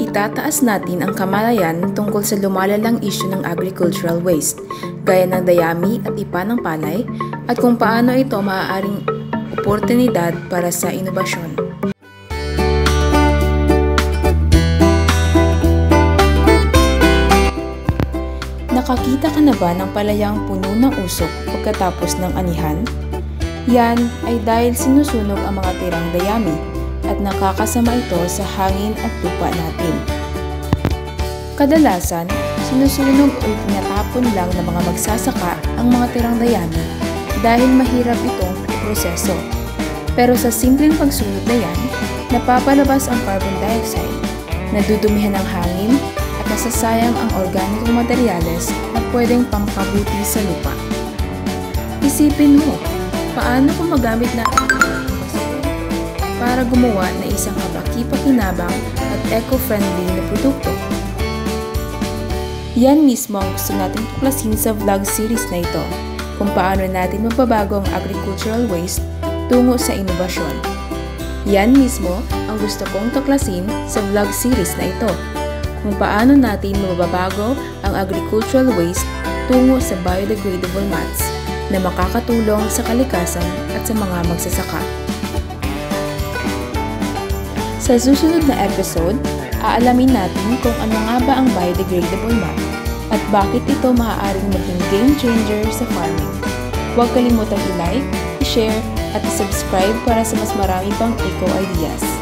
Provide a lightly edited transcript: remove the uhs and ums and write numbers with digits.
Itataas natin ang kamalayan tungkol sa lumalalang isyu ng agricultural waste, gaya ng dayami at ipa ng palay, at kung paano ito maaaring oportunidad para sa inobasyon. Nakakita ka na ba ng palayang puno ng usok pagkatapos ng anihan? Yan ay dahil sinusunog ang mga tirang dayami at nakakasama ito sa hangin at lupa natin. Kadalasan, sinusunog o tinatapon lang ng mga magsasaka ang mga tirang dayami dahil mahirap itong proseso. Pero sa simpleng pagsunog na yan, napapalabas ang carbon dioxide, nadudumihan ang hangin, at nasasayang ang organikong materyales na pwedeng pampabuti sa lupa. Isipin mo, paano kung magamit natin para gumawa ng isang kapaki-pakinabang at eco-friendly na produkto? Yan mismo ang gusto natin tuklasin sa vlog series na ito, kung paano natin mababago ang agricultural waste tungo sa inobasyon. Yan mismo ang gusto kong tuklasin sa vlog series na ito, kung paano natin mababago ang agricultural waste tungo sa biodegradable mats na makakatulong sa kalikasan at sa mga magsasaka. Sa susunod na episode, aalamin natin kung ano nga ba ang biodegradable mat at bakit ito maaaring maging game changer sa farming. Huwag kalimutang i-like, i-share at i-subscribe para sa mas marami pang eco ideas.